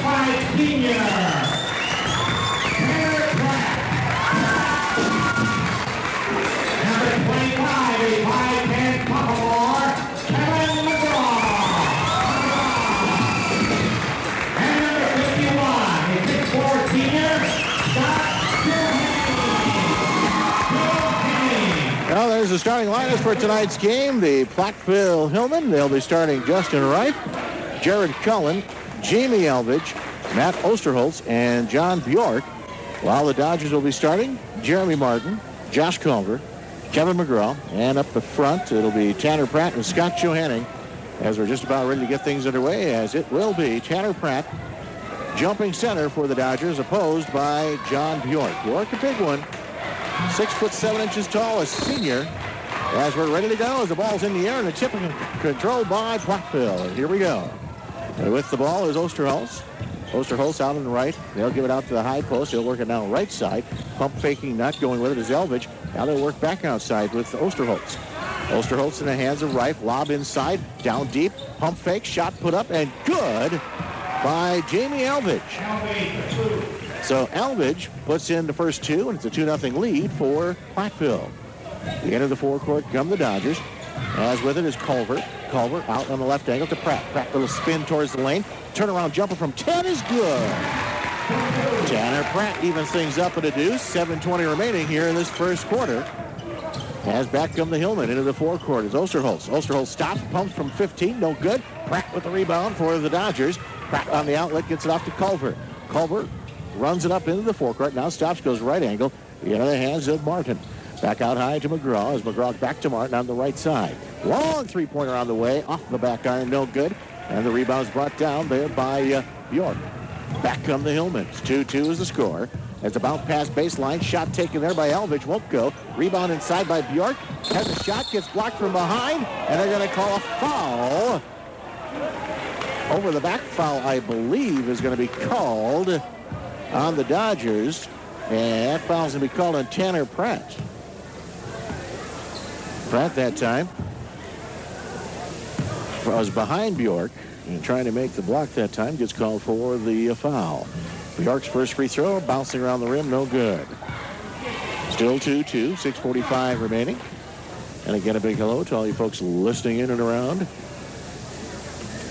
5 senior, Tanner Pratt. Number 25, a 5'10" sophomore, Kevin McGraw. And number 51, a 6'4" senior, Scott Well, there's the starting lineups for tonight's game. The Platteville Hillmen, they'll be starting Justin Wright, Jared Cullen, Jamie Elvidge, Matt Osterholtz, and John Bjork. While the Dodgers will be starting Jeremy Martin, Josh Culver, Kevin McGraw, and up the front, it'll be Tanner Pratt and Scott Johanning as we're just about ready to get things underway, as it will be Tanner Pratt jumping center for the Dodgers, opposed by John Bjork. Bjork, a big one. 6'7" tall, a senior. As we're ready to go, as the ball's in the air and the tip controlled by Platteville. And here we go. And with the ball is Osterholtz. Osterholtz out on the right. They'll give it out to the high post. They'll work it down right side. Pump faking, not going with it is Elvidge. Now they'll work back outside with Osterholtz. Osterholtz in the hands of Reif. Lob inside, down deep. Pump fake, shot put up, and good by Jamie Elvidge. So Elvidge puts in the first two, and it's a 2-0 lead for Platteville. The end of the forecourt come the Dodgers. As with it is Culver. Culver out on the left angle to Pratt. Pratt little spin towards the lane. Turnaround jumper from 10 is good. Tanner Pratt evens things up at a deuce. 7:20 remaining here in this first quarter. As back come the Hillmen into the forecourt is Osterholtz. Osterholtz stops, pumps from 15, no good. Pratt with the rebound for the Dodgers. Pratt on the outlet gets it off to Culver. Culver runs it up into the forecourt. Now stops, goes right angle. Into the hands of Martin. Back out high to McGraw as McGraw back to Martin on the right side. Long three-pointer on the way. Off the back iron, no good. And the rebound's brought down there by Bjork. Back come the Hillmen. 2-2 is the score. As the bounce pass baseline. Shot taken there by Elvidge. Won't go. Rebound inside by Bjork. Has a shot. Gets blocked from behind. And they're going to call a foul. Over the back foul, I believe, is going to be called on the Dodgers. And that foul's going to be called on Tanner Pratt. Pratt that time was behind Bjork and trying to make the block that time. Gets called for the foul. Bjork's first free throw, bouncing around the rim, no good. Still 2-2, 6:45 remaining. And again, a big hello to all you folks listening in and around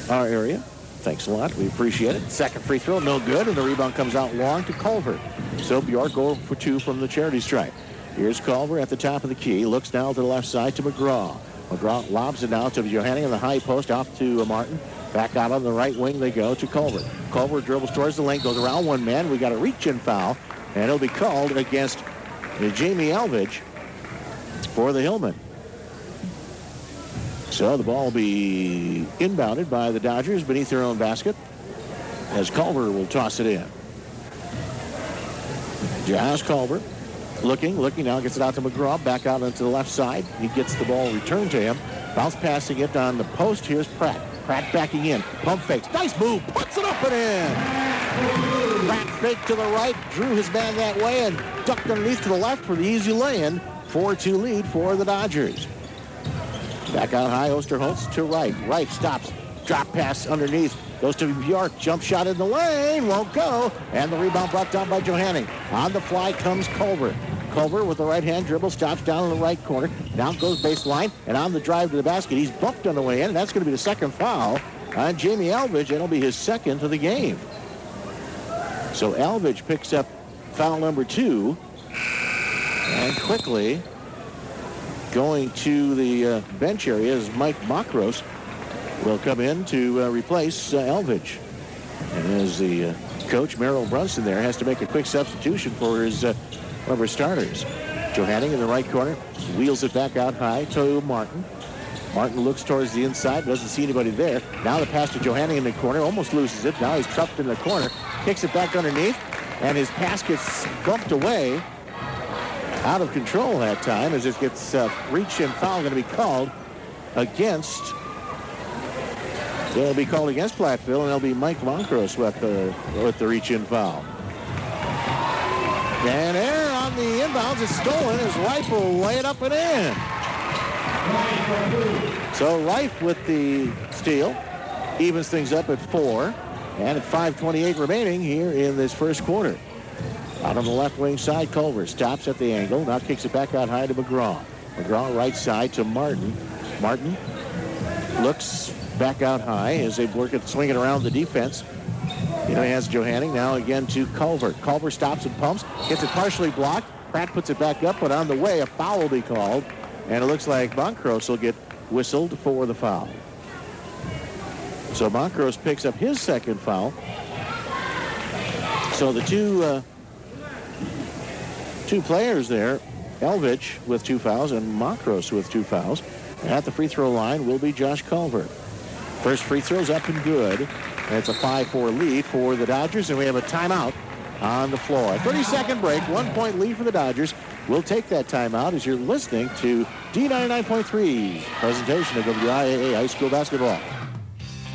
our area. Thanks a lot. We appreciate it. Second free throw, no good, and the rebound comes out long to Culver. So Bjork 0 for 2 from the charity stripe. Here's Culver at the top of the key. Looks now to the left side to McGraw. McGraw lobs it now to Johanning on the high post, off to Martin. Back out on the right wing they go to Culver. Culver dribbles towards the lane, goes around one man. We got a reach-in foul, and it'll be called against Jamie Elvidge for the Hillmen. So the ball will be inbounded by the Dodgers beneath their own basket as Culver will toss it in. Josh Culver looking now, gets it out to McGraw, back out onto the left side. He gets the ball returned to him. Bounce passing it on the post. Here's Pratt. Pratt backing in. Pump fakes. Nice move. Puts it up and in. Pratt fake to the right. Drew his man that way and ducked underneath to the left for the easy lay-in. 4-2 lead for the Dodgers. Back out high. Osterholtz to right. Right stops. Drop pass underneath. Goes to Bjork. Jump shot in the lane. Won't go. And the rebound brought down by Johanning. On the fly comes Culver. Culver with the right hand dribble, stops down in the right corner. Down goes baseline, and on the drive to the basket, he's bumped on the way in, and that's going to be the second foul on Jamie Elvidge, and it'll be his second of the game. So Elvidge picks up foul number 2, and quickly going to the bench area is Mike Makros will come in to replace Elvidge. And as the coach, Merrill Brunson, there has to make a quick substitution for his one of our starters. Johanning in the right corner, wheels it back out high to Martin. Martin looks towards the inside, doesn't see anybody there. Now the pass to Johanning in the corner, almost loses it. Now he's trapped in the corner, kicks it back underneath, and his pass gets bumped away. Out of control that time as it gets reach and foul going to be called against. It'll be called against Platteville, and it'll be Mike Moncros with the reach-in foul. And there on the inbounds, it's stolen as Reif will lay it up and in. So Reif with the steal evens things up at 4. And at 5:28 remaining here in this first quarter. Out on the left wing side, Culver stops at the angle. Now kicks it back out high to McGraw. McGraw right side to Martin. Martin looks back out high as they work at swinging around the defense. He has Johanning now again to Culver. Culver stops and pumps. Gets it partially blocked. Pratt puts it back up, but on the way a foul will be called. And it looks like Montrose will get whistled for the foul. So Montrose picks up his second foul. So the two players there, Elvidge with 2 fouls and Montrose with 2 fouls. At the free throw line will be Josh Culver. First free throw's up and good. And it's a 5-4 lead for the Dodgers, and we have a timeout on the floor. A 30-second break, 1-point lead for the Dodgers. We'll take that timeout as you're listening to D99.3's presentation of WIAA High School Basketball.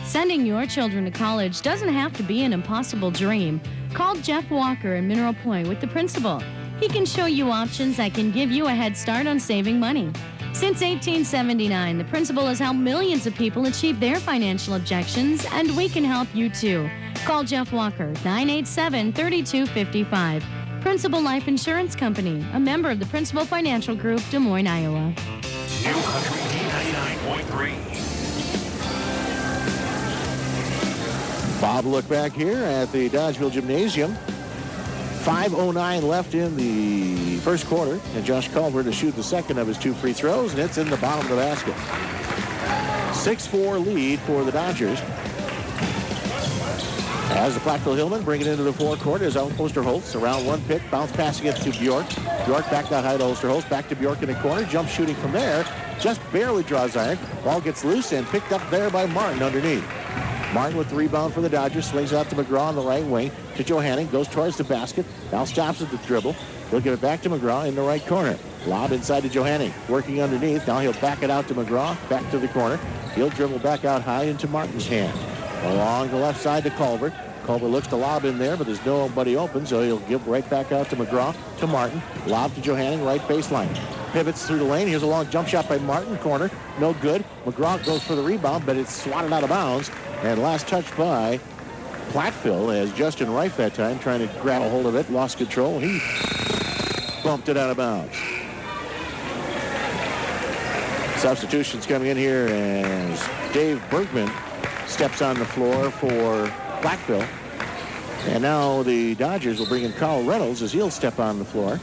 Sending your children to college doesn't have to be an impossible dream. Call Jeff Walker in Mineral Point with the principal. He can show you options that can give you a head start on saving money. Since 1879, the principal has helped millions of people achieve their financial objectives, and we can help you too. Call Jeff Walker, 987-3255. Principal Life Insurance Company, a member of the Principal Financial Group, Des Moines, Iowa. New Country D99.3. Bob, look back here at the Dodgeville Gymnasium. 5:09 left in the first quarter, and Josh Culver to shoot the second of his 2 free throws, and it's in the bottom of the basket. 6-4 lead for the Dodgers. As the Platteville Hillmen bring it into the forecourt is Osterholtz. Around one pick, bounce passing it to Bjork. Bjork back out high to Osterholtz, back to Bjork in the corner, jump shooting from there, just barely draws iron. Ball gets loose and picked up there by Martin underneath. Martin with the rebound for the Dodgers, swings out to McGraw on the right wing, to Johanning, goes towards the basket, now stops at the dribble. He'll give it back to McGraw in the right corner. Lob inside to Johanning, working underneath. Now he'll back it out to McGraw, back to the corner. He'll dribble back out high into Martin's hand. Along the left side to Culver. Culver looks to lob in there, but there's nobody open, so he'll give right back out to McGraw, to Martin. Lob to Johanning, right baseline. Pivots through the lane. Here's a long jump shot by Martin, corner, no good. McGraw goes for the rebound, but it's swatted out of bounds. And last touch by Platteville as Justin Reif that time trying to grab a hold of it, lost control. He bumped it out of bounds. Substitutions coming in here as Dave Bergman steps on the floor for Platteville. And now the Dodgers will bring in Carl Reynolds as he'll step on the floor.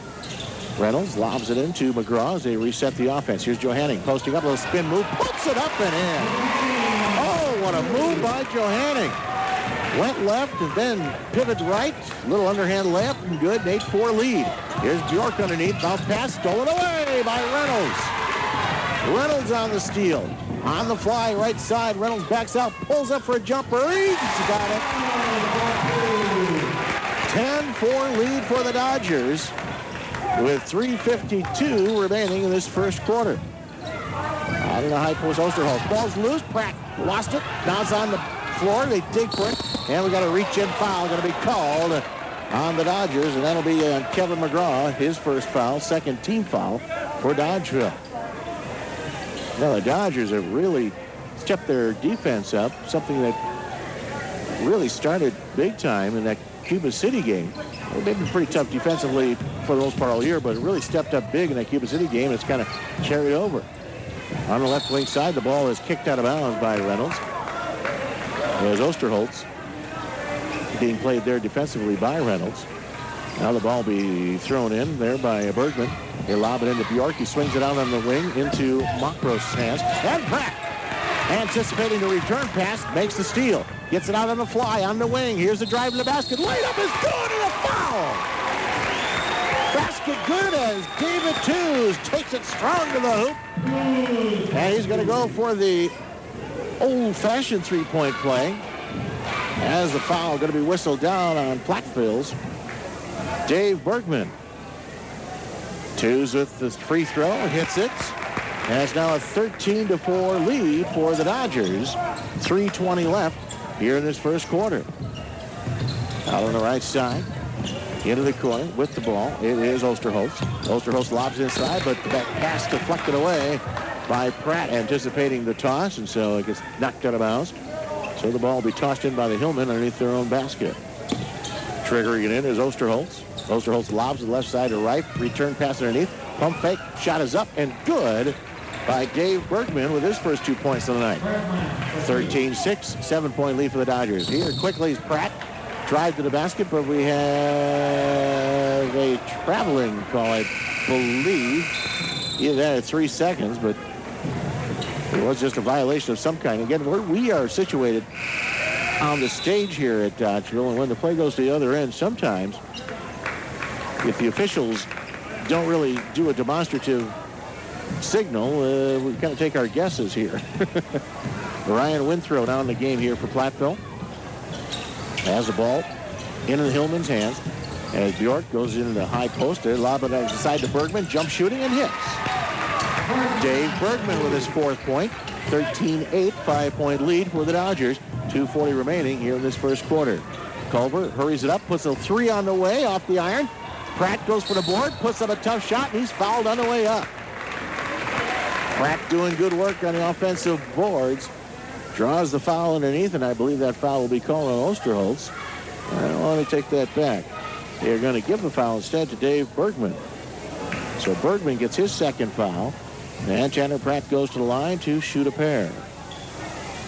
Reynolds lobs it into McGraw as they reset the offense. Here's Johanning posting up, a little spin move, puts it up and in. Oh, what a move by Johanning. Went left and then pivot right. Little underhand layup and good. 8-4 lead. Here's Bjork underneath. Bounce pass stolen away by Reynolds. Reynolds on the steal. On the fly, right side. Reynolds backs out, pulls up for a jumper. He's got it. 10-4 lead for the Dodgers with 3:52 remaining in this first quarter. Out in the high post, Osterholtz. Ball's loose. Pratt lost it. Now it's on the floor. They dig for it. And we got a reach-in foul going to be called on the Dodgers, and that'll be Kevin McGraw, his first foul, second team foul for Dodgeville. Now the Dodgers have really stepped their defense up, something that really started big time in that Cuba City game. They've been pretty tough defensively for the most part all year, but it really stepped up big in that Cuba City game. It's kind of carried over. On the left wing side, the ball is kicked out of bounds by Reynolds. There's Osterholtz being played there defensively by Reynolds. Now the ball be thrown in there by Bergman. They lob it into Bjork. He swings it out on the wing into Montrose's hands. And Pratt, anticipating the return pass, makes the steal. Gets it out on the fly on the wing. Here's the drive to the basket. Laid up is good and a foul. Basket good as David Tews takes it strong to the hoop. And he's going to go for the old-fashioned three-point play. As the foul going to be whistled down on Platteville's Dave Bergman. Tews with the free throw, hits it. And it's now a 13-4 lead for the Dodgers. 3:20 left here in this first quarter. Out on the right side, into the corner with the ball. It is Osterholtz. Osterholtz lobs inside, but that pass deflected away by Pratt, anticipating the toss, and so it gets knocked out of bounds. So the ball will be tossed in by the Hillmen underneath their own basket. Triggering it in is Osterholz. Osterholz lobs to the left side to right. Return pass underneath. Pump fake. Shot is up and good by Dave Bergman with his first 2 points of the night. 13-6, 7-point lead for the Dodgers. Here quickly is Pratt. Drive to the basket, but we have a traveling call, I believe. Either that at 3 seconds, but it was just a violation of some kind. Again, we are situated on the stage here at Dodgeville, and when the play goes to the other end, sometimes if the officials don't really do a demonstrative signal, we kind of take our guesses here. Ryan Withrow down in the game here for Platteville. Has the ball into the Hillman's hands as Bjork goes into the high post. There, lob it inside to Bergman, jump shooting and hits. Dave Bergman with his 4th point. 13-8, 5-point lead for the Dodgers. 2:40 remaining here in this first quarter. Culver hurries it up, puts a 3 on the way off the iron. Pratt goes for the board, puts up a tough shot, and he's fouled on the way up. Pratt doing good work on the offensive boards. Draws the foul underneath, and I believe that foul will be called on Osterholz. I want to take that back. They're going to give the foul instead to Dave Bergman. So Bergman gets his 2nd foul, and Chandler Pratt goes to the line to shoot a pair.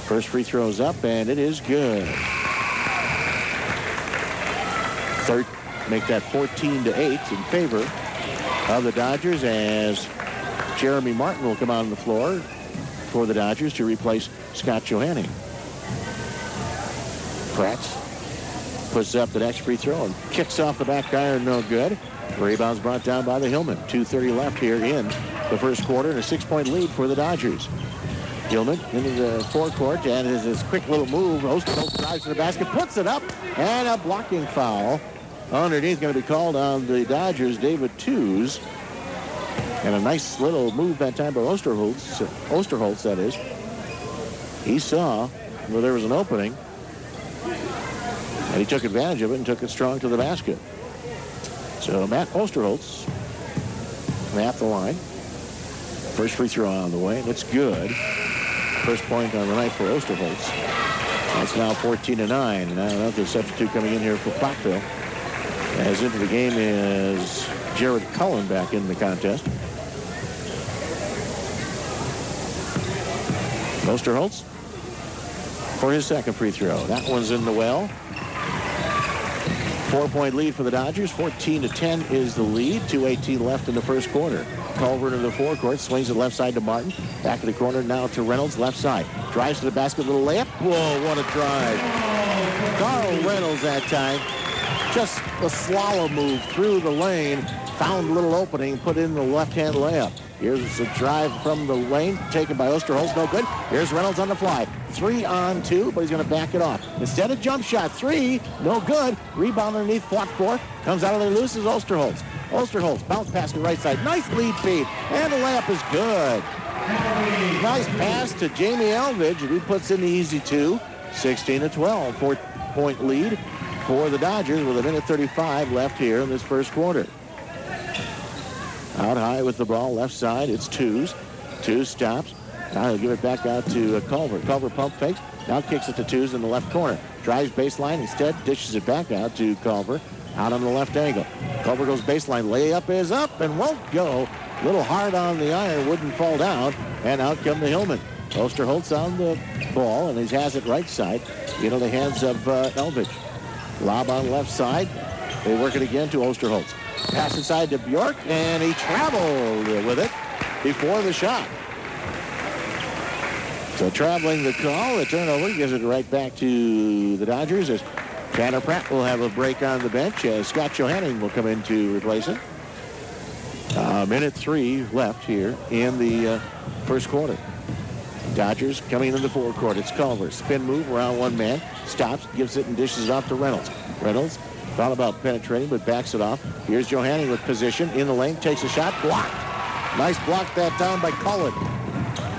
First free throw is up, and it is good. Third, make that 14-8 in favor of the Dodgers as Jeremy Martin will come out on the floor for the Dodgers to replace Scott Johanning. Pratt puts up the next free throw and kicks off the back iron, no good. Rebounds brought down by the Hillmen. 2:30 left here in the first quarter and a 6-point lead for the Dodgers. Hillman into the forecourt, and his quick little move. Osterholz drives to the basket, puts it up, and a blocking foul underneath going to be called on the Dodgers, David Tews. And a nice little move that time by Osterholz, that is. He saw where there was an opening, and he took advantage of it and took it strong to the basket. So Matt Osterholz at the line. First free throw on the way, and it's good. First point on the night for Osterholz. That's now 14-9. Now another substitute coming in here for Platteville. As into the game is Jared Cullen back in the contest. Osterholz for his 2nd free throw. That one's in the well. 4-point lead for the Dodgers. 14-10 is the lead. 2:18 left in the first quarter. Culver into the forecourt, swings it left side to Martin. Back in the corner now to Reynolds, left side. Drives to the basket, little layup. Whoa, what a drive. Carl Reynolds that time. Just a slalom move through the lane. Found a little opening, put in the left-hand layup. Here's the drive from the lane, taken by Osterholz, no good. Here's Reynolds on the fly. 3-on-2, but he's going to back it off. Instead of jump shot, 3, no good. Rebound underneath, blocked 4. Comes out of there loose is Osterholz. Osterholz, bounce pass to right side. Nice lead feed, and the layup is good. Nice pass to Jamie Elvidge, and he puts in the easy 2. 16-12, 4-point lead for the Dodgers with 1:35 left here in this first quarter. Out high with the ball, left side, it's Tews. Tews stops. Now he'll give it back out to Culver. Culver pump fakes. Now kicks it to Tews in the left corner. Drives baseline, instead dishes it back out to Culver. Out on the left angle. Culver goes baseline. Layup is up and won't go. Little hard on the iron, wouldn't fall down. And out come the Hillmen. Osterholz on the ball, and he has it right side. Into the hands of Elvidge. Lob on left side. They work it again to Osterholz. Pass inside to Bjork, and he traveled with it before the shot. So traveling the call, the turnover gives it right back to the Dodgers as Chandler Pratt will have a break on the bench as Scott Johanning will come in to replace him. 1:03 left here in the first quarter. Dodgers coming into the forecourt. It's Culver. Spin move around one man. Stops, gives it, and dishes it off to Reynolds. Reynolds thought about penetrating, but backs it off. Here's Johanning with position. In the lane, takes a shot. Blocked. Nice block that down by Cullen.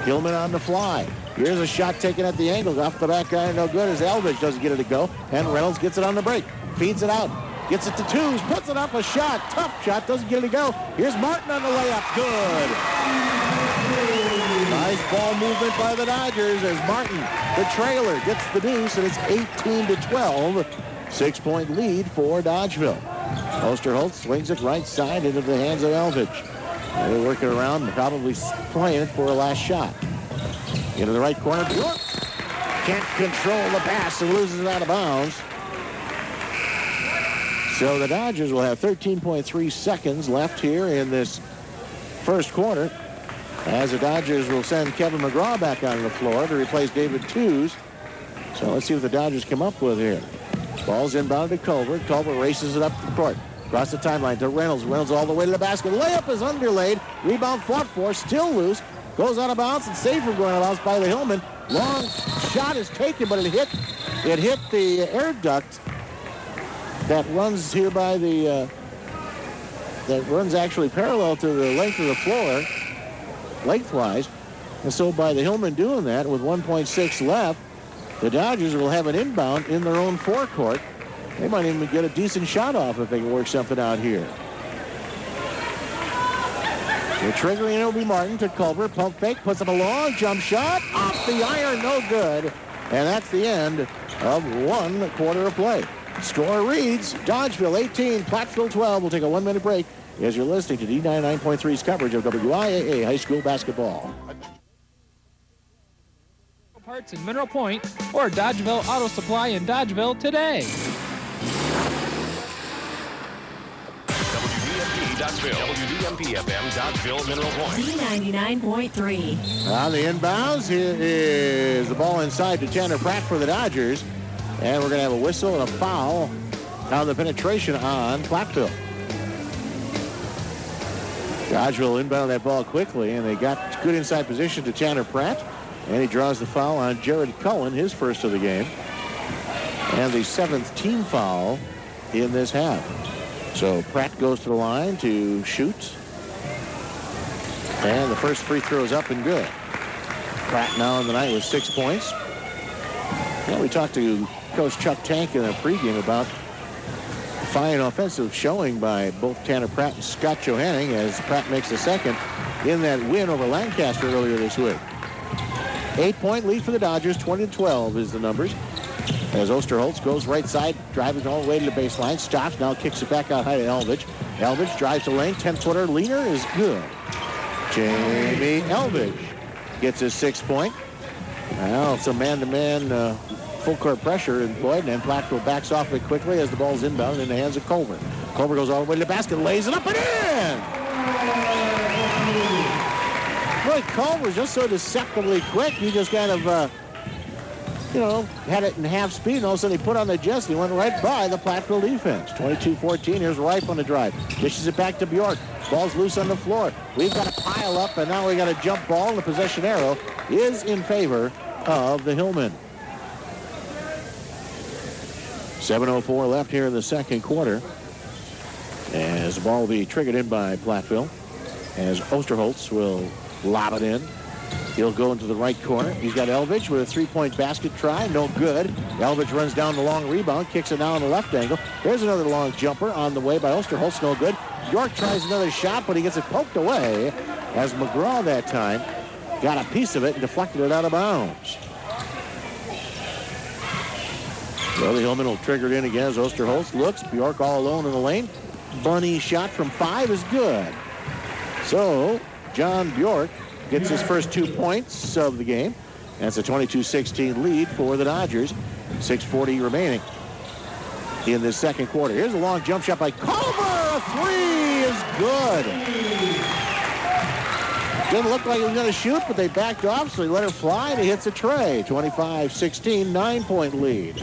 Hillman on the fly. Here's a shot taken at the angle. Off the back iron, no good as Elvidge doesn't get it to go. And Reynolds gets it on the break. Feeds it out. Gets it to Tews. Puts it up a shot. Tough shot. Doesn't get it to go. Here's Martin on the layup. Good. Nice ball movement by the Dodgers as Martin, the trailer, gets the deuce, and it's 18-12. 6-point lead for Dodgeville. Osterholz swings it right side into the hands of Elvidge. They're working around, probably playing it for a last shot. Into the right corner, Bjork can't control the pass and loses it out of bounds. So the Dodgers will have 13.3 seconds left here in this first quarter, as the Dodgers will send Kevin McGraw back on the floor to replace David Tews. So let's see what the Dodgers come up with here. Ball's inbounded to Culver. Culver races it up the court. Across the timeline to Reynolds. Reynolds all the way to the basket. Layup is underlaid. Rebound fought for. Still loose. Goes out of bounds and saved from going out of bounds by the Hillman. Long shot is taken, but it hit the air duct that runs here by the that runs actually parallel to the length of the floor, lengthwise. And so by the Hillman doing that with 1.6 left, the Dodgers will have an inbound in their own forecourt. They might even get a decent shot off if they can work something out here. The triggering, it'll be Martin to Culver. Pump fake, puts up a long jump shot. Off the iron, no good. And that's the end of 1 quarter of play. Score reads Dodgeville 18, Platteville 12. We'll take a 1-minute break as you're listening to D99.3's coverage of WIAA High School basketball. Parts in Mineral Point or Dodgeville Auto Supply in Dodgeville today. WDMP Dodgeville, WDMP FM Dodgeville, Mineral Point. D99.3. On the inbounds, here is the ball inside to Tanner Pratt for the Dodgers. And we're going to have a whistle and a foul on the penetration on Platteville. Dodgeville inbound that ball quickly, and they got good inside position to Tanner Pratt. And he draws the foul on Jared Cullen, his first of the game. And the 7th team foul in this half. So Pratt goes to the line to shoot. And the first free throw is up and good. Pratt now in the night with 6 points. Well, we talked to Coach Chuck Tank in the pregame about a fine offensive showing by both Tanner Pratt and Scott Johanning as Pratt makes the second in that win over Lancaster earlier this week. 8-point lead for the Dodgers, 20-12 is the numbers. As Osterholz goes right side, driving all the way to the baseline, stops, now kicks it back out high to Elvidge. Elvidge drives the lane, 10-footer leaner is good. Jamie Elvidge gets his 6-point. Well, it's a man-to-man full court pressure employed, and then Platteville backs off it quickly as the ball's inbound in the hands of Culver. Culver goes all the way to the basket, lays it up and in! Boy, Culver's just so deceptively quick. He just kind of, had it in half speed, and all of a sudden he put on the jets and he went right by the Platteville defense. 22-14, here's Rife on the drive. Dishes it back to Bjork. Ball's loose on the floor. We've got a pile up, and now we got a jump ball, and the possession arrow is in favor of the Hillmen. 7:04 left here in the second quarter. As the ball will be triggered in by Platteville. As Osterholz will lob it in. He'll go into the right corner. He's got Elvidge with a three-point basket try. No good. Elvidge runs down the long rebound. Kicks it now on the left angle. There's another long jumper on the way by Osterholz. No good. York tries another shot, but he gets it poked away as McGraw that time got a piece of it and deflected it out of bounds. So the Hillman will trigger it in again as Osterholz looks. Bjork all alone in the lane. Bunny shot from 5 is good. So John Bjork gets his first 2 points of the game. That's a 22-16 lead for the Dodgers. 6:40 remaining in this second quarter. Here's a long jump shot by Culver. A 3 is good. Didn't look like he was going to shoot, but they backed off, so he let it fly, and he hits a tray. 25-16, 9-point lead.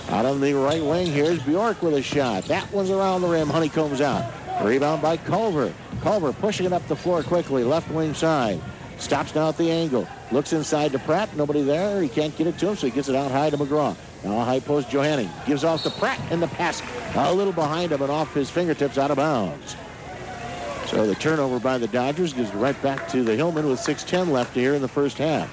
Out on the right wing, here's Bjork with a shot. That one's around the rim. Honeycomb's out. Rebound by Culver. Culver pushing it up the floor quickly, left wing side. Stops now at the angle. Looks inside to Pratt. Nobody there. He can't get it to him, so he gets it out high to McGraw. Now high post Johanning. Gives off to Pratt, and the pass a little behind him and off his fingertips out of bounds. So the turnover by the Dodgers gives it right back to the Hillman with 6:10 left here in the first half.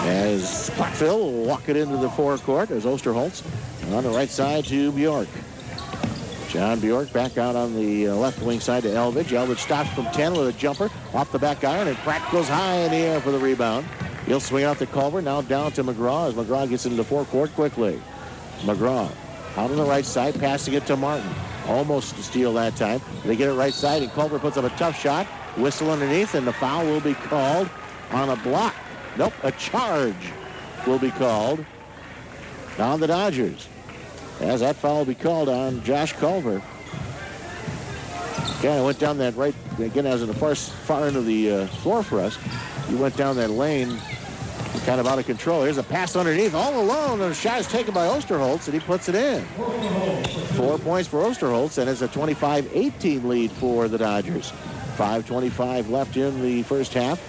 As Platteville will walk it into the forecourt as Osterholz on the right side to Bjork. John Bjork back out on the left wing side to Elvidge. Elvidge stops from 10 with a jumper off the back iron, and Pratt goes high in the air for the rebound. He'll swing out to Culver, now down to McGraw as McGraw gets into the forecourt quickly. McGraw out on the right side, passing it to Martin. Almost to steal that time. They get it right side, and Culver puts up a tough shot. Whistle underneath, and the foul will be called on a block. Nope, a charge will be called on the Dodgers. As that foul will be called on Josh Culver. Kind of went down that right, again, as in the far end of the floor for us. He went down that lane kind of out of control. Here's a pass underneath, all alone, and the shot is taken by Osterholz, and he puts it in. 4 points for Osterholz, and it's a 25-18 lead for the Dodgers. 5:25 left in the first half.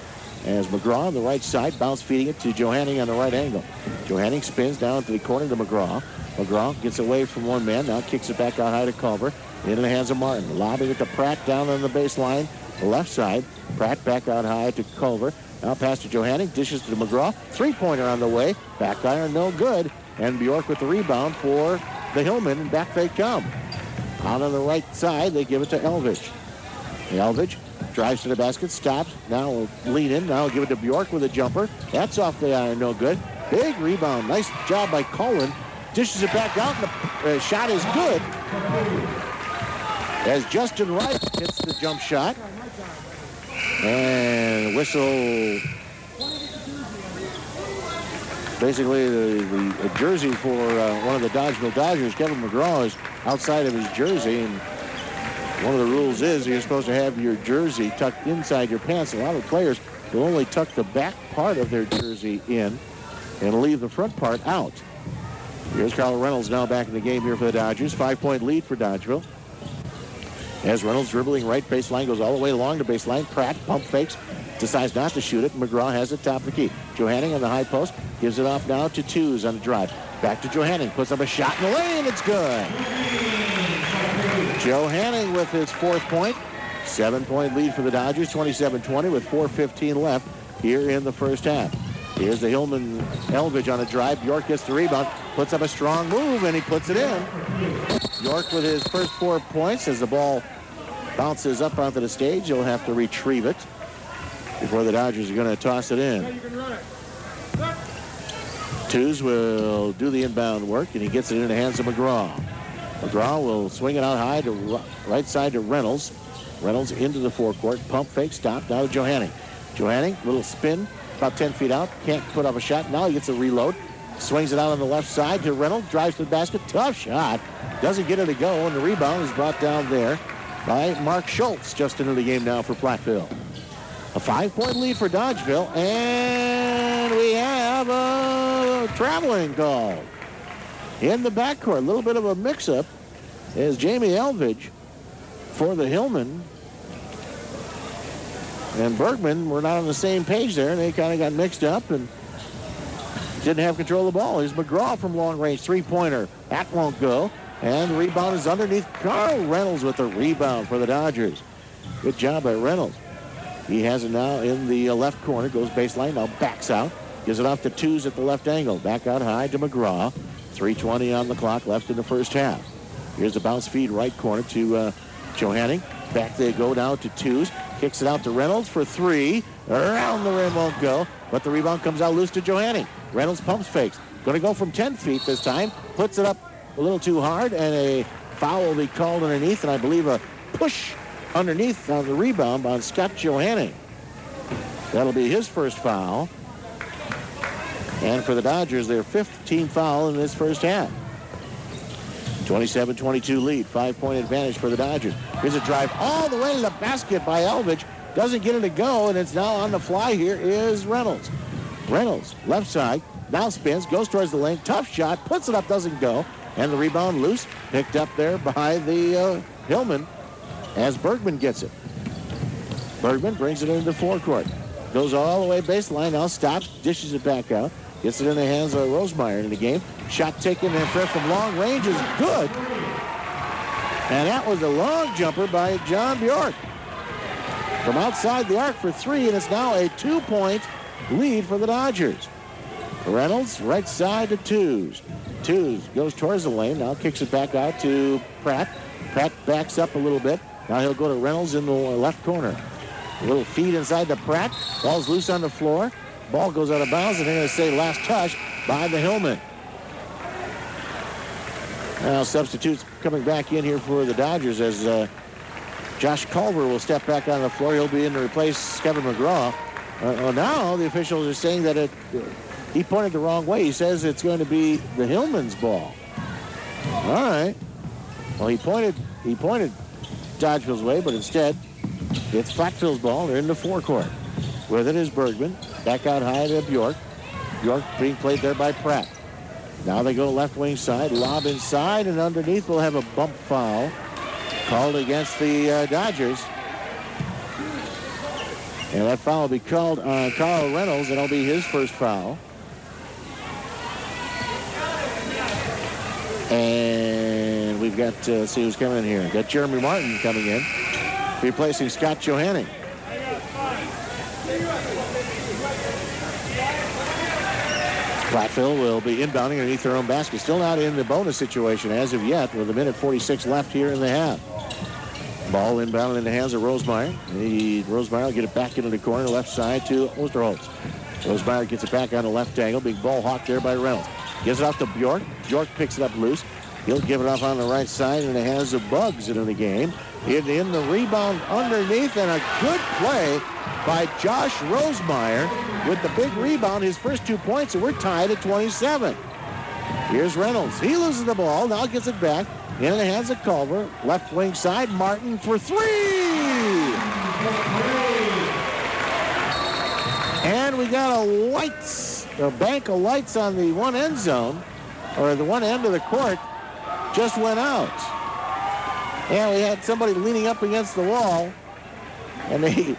As McGraw on the right side, bounce feeding it to Johanning on the right angle. Johanning spins down to the corner to McGraw. McGraw gets away from one man, now kicks it back out high to Culver. Into the hands of Martin. Lobbing it to Pratt down on the baseline, the left side. Pratt back out high to Culver. Now pass to Johanning, dishes to McGraw. Three-pointer on the way. Back iron, no good. And Bjork with the rebound for the Hillmen, and back they come. Out on the right side, they give it to Elvidge. Elvidge drives to the basket, stops. Now will lead in. Now will give it to Bjork with a jumper. That's off the iron, no good. Big rebound. Nice job by Cullen. Dishes it back out, and the shot is good. As Justin Wright hits the jump shot. And whistle. Basically, the jersey for one of the Dodgeville Dodgers, Kevin McGraw, is outside of his jersey. And one of the rules is you're supposed to have your jersey tucked inside your pants. A lot of players will only tuck the back part of their jersey in and leave the front part out. Here's Carl Reynolds now back in the game here for the Dodgers. 5-point lead for Dodgeville. As Reynolds dribbling right baseline, goes all the way along the baseline. Pratt pump fakes, decides not to shoot it. McGraw has it top of the key. Johanning on the high post, gives it off now to Twos on the drive. Back to Johanning, puts up a shot in the lane, it's good. Johanning with his 4th point. 7-point lead for the Dodgers, 27-20 with 4:15 left here in the first half. Here's the Hillman Elvidge on a drive. Bjork gets the rebound, puts up a strong move, and he puts it in. Bjork with his first 4 points. As the ball bounces up onto the stage, he'll have to retrieve it before the Dodgers are going to toss it in. Twos will do the inbound work, and he gets it in the hands of McGraw. McGraw will swing it out high to right side to Reynolds. Reynolds into the forecourt. Pump fake, stop. Now to Johanning. Johanning, little spin, about 10 feet out. Can't put up a shot. Now he gets a reload. Swings it out on the left side to Reynolds. Drives to the basket. Tough shot. Doesn't get it to go, and the rebound is brought down there by Mark Schultz. Just into the game now for Platteville. A 5-point lead for Dodgeville, and we have a traveling call in the backcourt. A little bit of a mix-up as Jamie Elvidge for the Hillmen and Bergman were not on the same page there, and they kind of got mixed up and didn't have control of the ball. Here's McGraw from long range, 3-pointer. That won't go. And the rebound is underneath. Carl Reynolds with the rebound for the Dodgers. Good job by Reynolds. He has it now in the left corner. Goes baseline, now backs out. Gives it off to Twos at the left angle. Back out high to McGraw. 3:20 on the clock left in the first half. Here's a bounce feed right corner to Johanning. Back they go now to Twos. Kicks it out to Reynolds for 3. Around the rim won't go, but the rebound comes out loose to Johanning. Reynolds pumps fakes. Going to go from 10 feet this time. Puts it up a little too hard, and a foul will be called underneath, and I believe a push underneath on the rebound on Scott Johanning. That'll be his first foul. And for the Dodgers, their 5th team foul in this first half. 27-22 lead, 5-point advantage for the Dodgers. Here's a drive all the way to the basket by Elvidge. Doesn't get it to go, and it's now on the fly. Here is Reynolds. Reynolds, left side, now spins, goes towards the lane. Tough shot, puts it up, doesn't go. And the rebound loose, picked up there by the Hillman as Bergman gets it. Bergman brings it into the forecourt. Goes all the way baseline, now stops, dishes it back out. Gets it in the hands of Rosemeyer in the game. Shot taken and throw from long range is good. And that was a long jumper by John Bjork. From outside the arc for 3, and it's now a 2-point lead for the Dodgers. Reynolds, right side to Twos. Twos goes towards the lane, now kicks it back out to Pratt. Pratt backs up a little bit. Now he'll go to Reynolds in the left corner. A little feed inside to Pratt. Ball's loose on the floor. Ball goes out of bounds, and they're going to say last touch by the Hillman. Now substitutes coming back in here for the Dodgers as Josh Culver will step back on the floor. He'll be in to replace Kevin McGraw. Now the officials are saying that he pointed the wrong way. He says it's going to be the Hillman's ball. All right. Well, he pointed Dodgeville's way, but instead it's Platteville's ball. They're in the forecourt. With it is Bergman. Back out high to Bjork. Bjork being played there by Pratt. Now they go left wing side, lob inside, and underneath we'll have a bump foul called against the Dodgers. And that foul will be called on Carl Reynolds. That'll be his first foul. And we've got, let's see who's coming in here. We've got Jeremy Martin coming in, replacing Scott Johanning. Platteville will be inbounding underneath their own basket. Still not in the bonus situation as of yet, with 1:46 left here in the half. Ball inbounded in the hands of Rosemeyer. Rosemeyer will get it back into the corner, left side to Osterholz. Rosemeyer gets it back on the left angle. Big ball hawked there by Reynolds. Gives it off to Bjork. Bjork picks it up loose. He'll give it off on the right side in the hands of Bugs into the game. In the rebound underneath, and a good play by Josh Rosemeyer with the big rebound, his first 2 points, and we're tied at 27. Here's Reynolds. He loses the ball. Now gets it back in the hands of Culver. Left wing side, Martin for three. And we got a bank of lights on the one end zone, or the one end of the court, just went out. And we had somebody leaning up against the wall, and they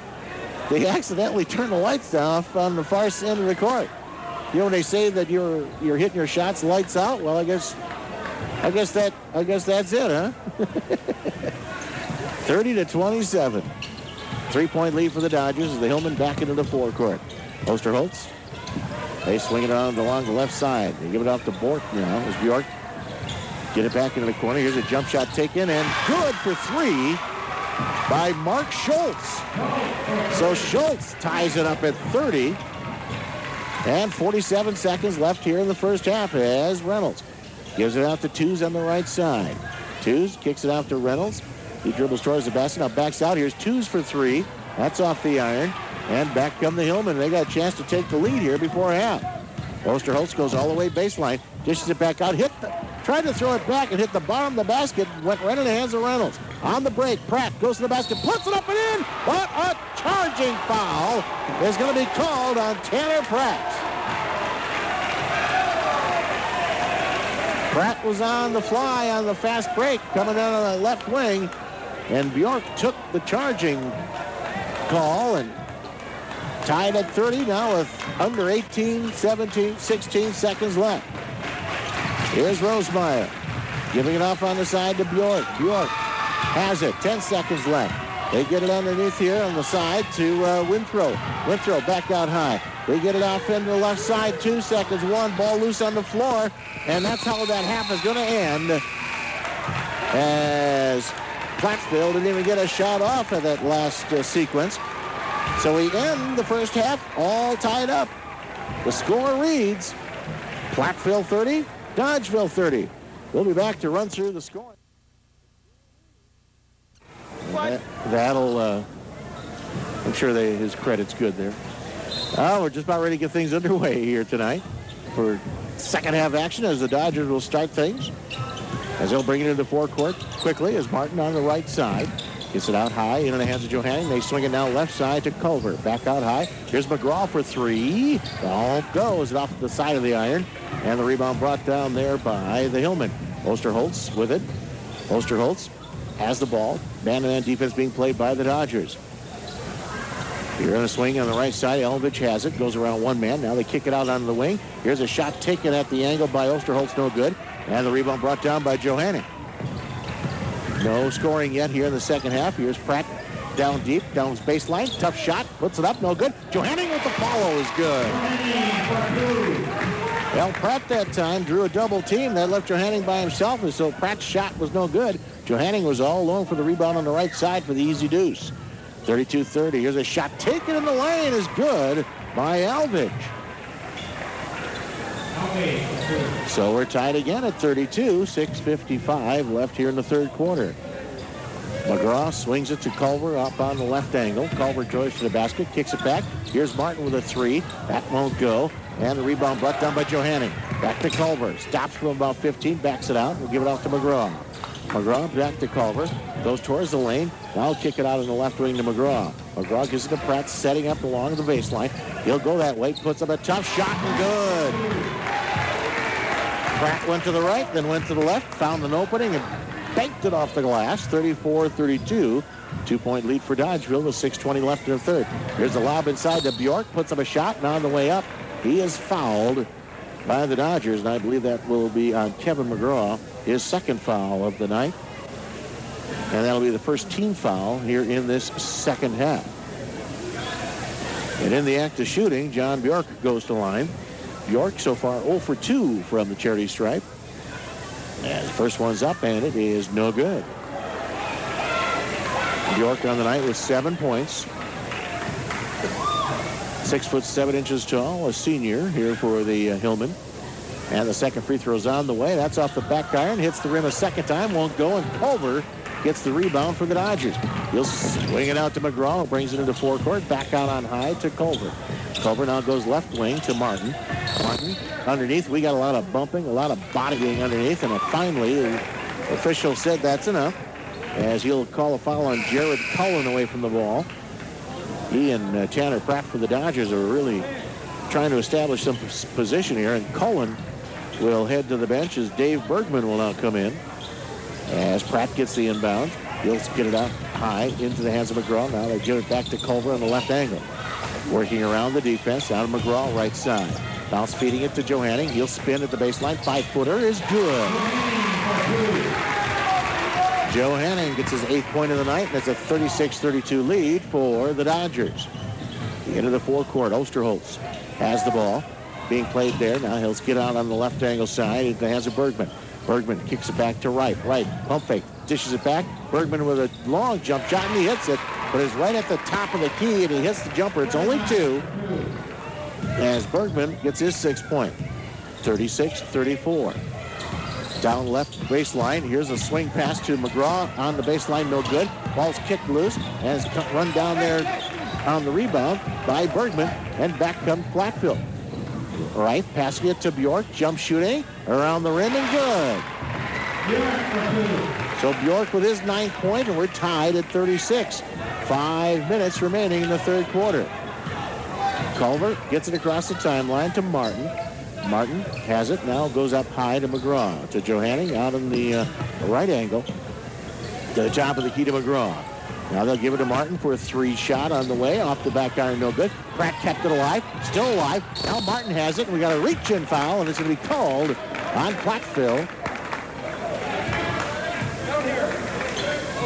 accidentally turned the lights off on the far end of the court. You know when they say that you're hitting your shots lights out? Well, I guess that's it, huh? 30-27. 3-point lead for the Dodgers as the Hillman back into the forecourt. Osterholz. They swing it around along the left side. They give it off to Bork now as Bjork. Get it back into the corner. Here's a jump shot taken, and good for three by Mark Schultz. So Schultz ties it up at 30. And 47 seconds left here in the first half as Reynolds gives it out to Tews on the right side. Tews kicks it out to Reynolds. He dribbles towards the basket. Now backs out. Here's Tews for three. That's off the iron. And back come the Hillmen. They got a chance to take the lead here before half. Osterholz goes all the way baseline. Dishes it back out. Tried to throw it back and hit the bottom of the basket. Went right in the hands of Reynolds. On the break, Pratt goes to the basket. Puts it up and in. But a charging foul is going to be called on Tanner Pratt. Pratt was on the fly on the fast break coming down on the left wing. And Bjork took the charging call and tied at 30 now with under 18, 17, 16 seconds left. Here's Rosemeyer giving it off on the side to Bjork. Bjork has it. 10 seconds left. They get it underneath here on the side to Winthrow. Winthrow back out high. They get it off into the left side. 2 seconds. One ball loose on the floor. And that's how that half is going to end. As Platteville didn't even get a shot off of that last sequence. So we end the first half all tied up. The score reads Platteville 30, Dodgeville 30. We'll be back to run through the score. That'll, I'm sure his credit's good there. We're just about ready to get things underway here tonight for second half action as the Dodgers will start things. As they'll bring it into the forecourt quickly as Martin on the right side. Gets it out high into the hands of Johanning. They swing it now left side to Culver. Back out high. Here's McGraw for three. All goes it off the side of the iron. And the rebound brought down there by the Hillmen. Osterholz with it. Osterholz has the ball. Man-to-man defense being played by the Dodgers. Here in the swing on the right side. Elvich has it. Goes around one man. Now they kick it out onto the wing. Here's a shot taken at the angle by Osterholz. No good. And the rebound brought down by Johanning. No scoring yet here in the second half. Here's Pratt down deep, down his baseline. Tough shot. Puts it up. No good. Johanning with the follow is good. Well, Pratt that time drew a double team. That left Johanning by himself, and so Pratt's shot was no good. Johanning was all alone for the rebound on the right side for the easy deuce. 32-30. Here's a shot taken in the lane. Is good by Alvich. So we're tied again at 32. 6:55 left here in the third quarter. McGraw swings it to Culver up on the left angle. Culver drives to the basket, kicks it back. Here's Martin with a three. That won't go. And the rebound brought down by Johanning. Back to Culver. Stops from about 15, backs it out. We'll give it off to McGraw. McGraw back to Culver. Goes towards the lane. Now he'll kick it out in the left wing to McGraw. McGraw gives it to Pratt, setting up along the baseline. He'll go that way, puts up a tough shot, and good. Pratt went to the right, then went to the left, found an opening, and banked it off the glass. 34-32. 2-point lead for Dodgeville with 6:20 left in the third. Here's the lob inside to Bjork, puts up a shot, and on the way up, he is fouled by the Dodgers, and I believe that will be on Kevin McGraw, his second foul of the night. And that'll be the first team foul here in this second half. And in the act of shooting, John Bjork goes to line. Bjork so far 0 for 2 from the charity stripe. And the first one's up, and it is no good. Bjork on the night with 7 points. 6'7" tall, a senior here for the Hillman. And the second free throw's on the way. That's off the back iron. Hits the rim a second time. Won't go. And Culver gets the rebound for the Dodgers. He'll swing it out to McGraw. Brings it into forecourt. Back out on high to Culver. Culver now goes left wing to Martin. Martin underneath. We got a lot of bumping, a lot of bodying underneath. And finally, the official said that's enough, as he'll call a foul on Jared Cullen away from the ball. He and Tanner Pratt for the Dodgers are really trying to establish some position here. And Cullen will head to the bench as Dave Bergman will now come in. As Pratt gets the inbound, he'll get it out high into the hands of McGraw. Now they give it back to Culver on the left angle. Working around the defense, down to McGraw, right side. Bounce feeding it to Johanning. He'll spin at the baseline. 5-footer is good. Johanning gets his 8th point of the night, and it's a 36-32 lead for the Dodgers. The end of the forecourt, Osterholz has the ball. Being played there. Now he'll get out on the left angle side into the hands of Bergman. Bergman kicks it back to right, pump fake, dishes it back. Bergman with a long jump shot, and he hits it, but it's right at the top of the key, and he hits the jumper. It's only 2, as Bergman gets his 6th point. 36-34. Down left baseline. Here's a swing pass to McGraw on the baseline, no good. Ball's kicked loose, and it's run down there on the rebound by Bergman, and back comes Platteville. Right, passing it to Bjork, jump shooting around the rim, and good. So Bjork with his 9th point, and we're tied at 36. 5 minutes remaining in the third quarter. Culver gets it across the timeline to Martin. Martin has it, now goes up high to McGraw. To Johanning out in the right angle. To the top of the key to McGraw. Now they'll give it to Martin for a 3 shot on the way. Off the back iron, no good. Pratt kept it alive, still alive. Now Martin has it, and we got a reach-in foul, and it's going to be called on Platteville.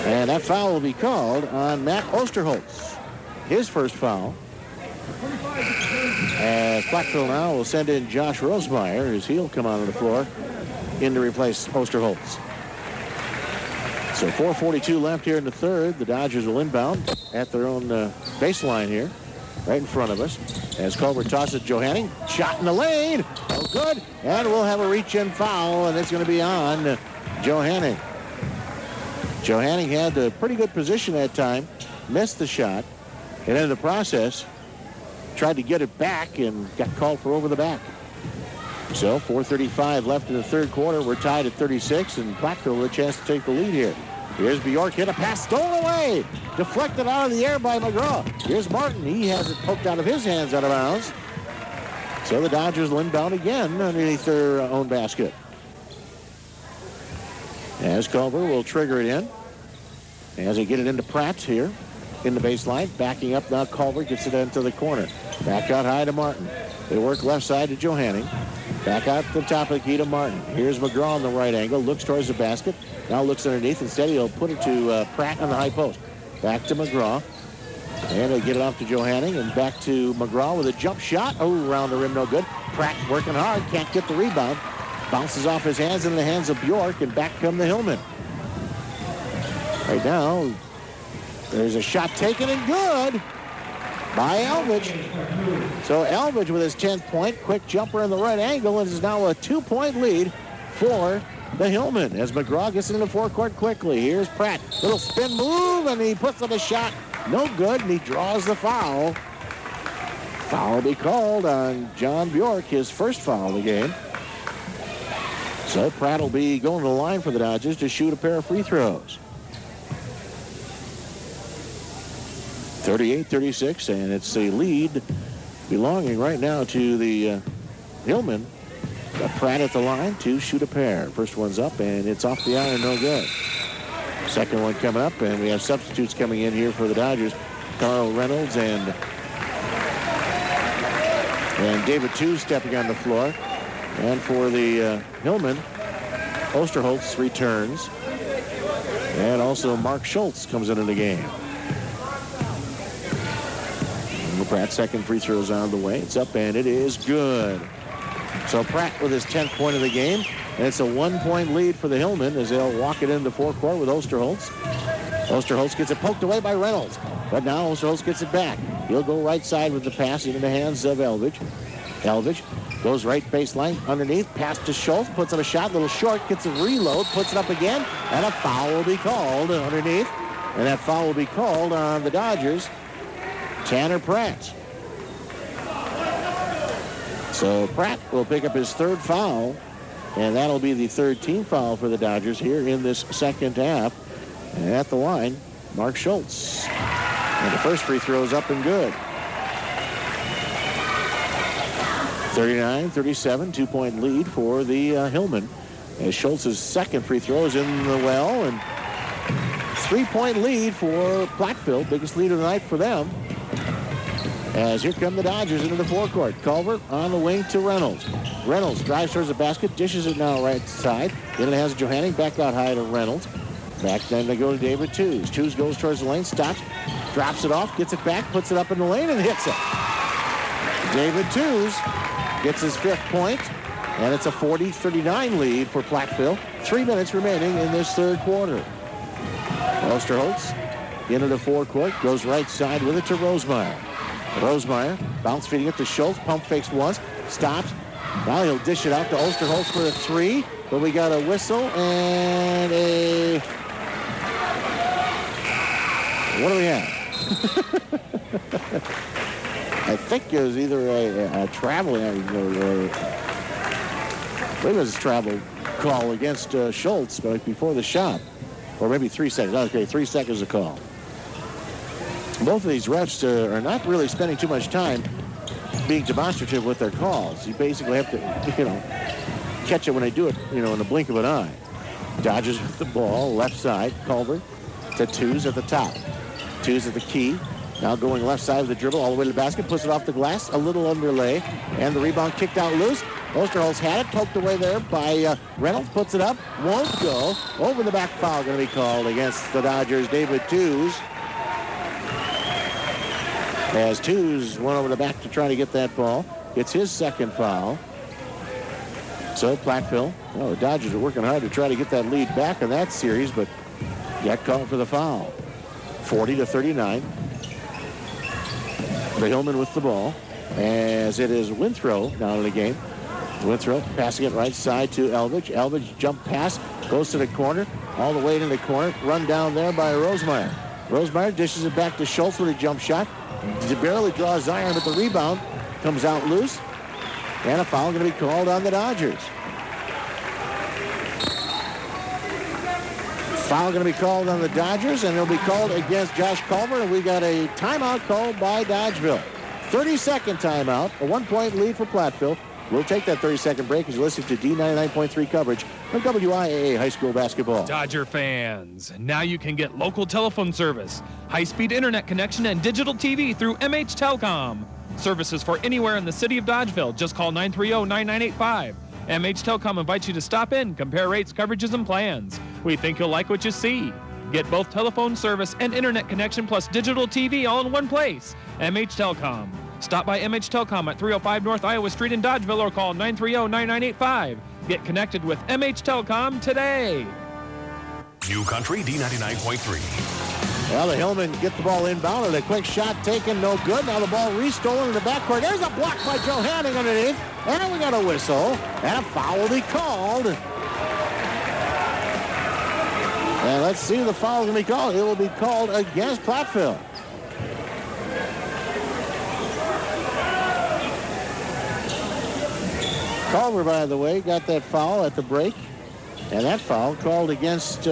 And that foul will be called on Matt Osterholz. His first foul. As Platteville now will send in Josh Rosemeyer, as he'll come onto the floor in to replace Osterholz. So 4:42 left here in the third. The Dodgers will inbound at their own baseline here, right in front of us. As Culver tosses Johanning, shot in the lane, oh good, and we'll have a reach-in foul, and it's going to be on Johanning. Johanning had a pretty good position that time, missed the shot, and in the process, tried to get it back and got called for over the back. So 4:35 left in the third quarter. We're tied at 36, and Platteville with a chance to take the lead here. Here's Bjork, hit a pass, stolen away, deflected out of the air by McGraw. Here's Martin, he has it poked out of his hands, out of bounds. So the Dodgers will inbound again underneath their own basket. As Culver will trigger it in. As they get it into Pratt here in the baseline, backing up now. Culver gets it into the corner. Back out high to Martin. They work left side to Johanning. Back out to the top of the key to Martin. Here's McGraw on the right angle. Looks towards the basket. Now looks underneath. Instead, he'll put it to Pratt on the high post. Back to McGraw. And they get it off to Johanning. And back to McGraw with a jump shot. Oh, around the rim, no good. Pratt working hard. Can't get the rebound. Bounces off his hands into the hands of Bjork. And back come the Hillmen. Right now, there's a shot taken and good by Elvidge. So Elvidge with his 10th point, quick jumper in the right angle, and is now a 2-point lead for the Hillman as McGraw gets into the forecourt quickly. Here's Pratt, little spin move, and he puts up a shot. No good, and he draws the foul. Foul will be called on John Bjork, his first foul of the game. So Pratt will be going to the line for the Dodgers to shoot a pair of free throws. 38-36, and it's a lead belonging right now to the Hillman. Got Pratt at the line to shoot a pair. First one's up, and it's off the iron, no good. Second one coming up, and we have substitutes coming in here for the Dodgers. Carl Reynolds and David Tews stepping on the floor. And for the Hillman, Osterholz returns. And also Mark Schultz comes into the game. Pratt's second free throw is on the way. It's up, and it is good. So Pratt with his 10th point of the game. And it's a 1-point lead for the Hillman as they'll walk it into forecourt with Osterholz. Osterholz gets it poked away by Reynolds. But now Osterholz gets it back. He'll go right side with the pass into the hands of Elvidge. Elvidge goes right baseline underneath. Pass to Schultz. Puts up a shot. Little short. Gets a reload. Puts it up again. And a foul will be called underneath. And that foul will be called on the Dodgers. Tanner Pratt. So Pratt will pick up his third foul, and that'll be the third team foul for the Dodgers here in this second half. And at the line, Mark Schultz. And the first free throw is up and good. 39-37, 2-point lead for the Hillman. As Schultz's second free throw is in the well, and 3-point lead for Platteville, biggest lead of the night for them. As here come the Dodgers into the forecourt. Culver on the wing to Reynolds. Reynolds drives towards the basket, dishes it now right side. Then it has Johanning back out high to Reynolds. Back then they go to David Tews. Tews goes towards the lane, stops, drops it off, gets it back, puts it up in the lane, and hits it. David Tews gets his 5th point, and it's a 40-39 lead for Platteville. 3 minutes remaining in this third quarter. Osterholz into the forecourt, goes right side with it to Rosemeyer. Rosemeyer, bounce feeding it to Schultz, pump fakes once, stops. Now he'll dish it out to Osterholz for a 3, but we got a whistle and a... What do we have? I think it was either a traveling, or I believe it was a travel call against Schultz before the shot, or maybe 3 seconds. Okay, 3 seconds of call. Both of these refs are not really spending too much time being demonstrative with their calls. You basically have to, catch it when they do it, in the blink of an eye. Dodgers with the ball, left side, Culver to Tews at the top. Tews at the key. Now going left side of the dribble all the way to the basket, puts it off the glass, a little underlay, and the rebound kicked out loose. Osterholz had it, poked away there by Reynolds, puts it up, won't go. Over the back foul going to be called against the Dodgers, David Tews. As Tews went over the back to try to get that ball. It's his second foul. So Platteville, the Dodgers are working hard to try to get that lead back in that series, but got called for the foul. 40-39. The Hillman with the ball, as it is Withrow down in the game. Withrow passing it right side to Elvidge. Elvidge jump pass, goes to the corner, all the way into the corner, run down there by Rosemeyer. Rosemeyer dishes it back to Schultz with a jump shot. Barely draws iron, but the rebound comes out loose. And a foul going to be called on the Dodgers. Foul going to be called on the Dodgers, and it'll be called against Josh Culver. And we got a timeout called by Dodgeville. 30-second timeout, a 1-point lead for Platteville. We'll take that 30-second break as you listen to D99.3 coverage of WIAA high school basketball. Dodger fans, now you can get local telephone service, high-speed internet connection, and digital TV through MH Telecom. Services for anywhere in the city of Dodgeville. Just call 930-9985. MH Telecom invites you to stop in, compare rates, coverages, and plans. We think you'll like what you see. Get both telephone service and internet connection plus digital TV all in one place. MH Telecom. Stop by MH Telecom at 305 North Iowa Street in Dodgeville or call 930-9985. Get connected with MH Telecom today. New Country D99.3. Well, the Hillmen get the ball inbound, and a quick shot taken, no good. Now the ball restolen in the backcourt. There's a block by Joe Hanning underneath, and we got a whistle, and a foul will be called. And let's see who the foul is going to be called. It will be called against Platteville. Culver, by the way, got that foul at the break, and that foul called against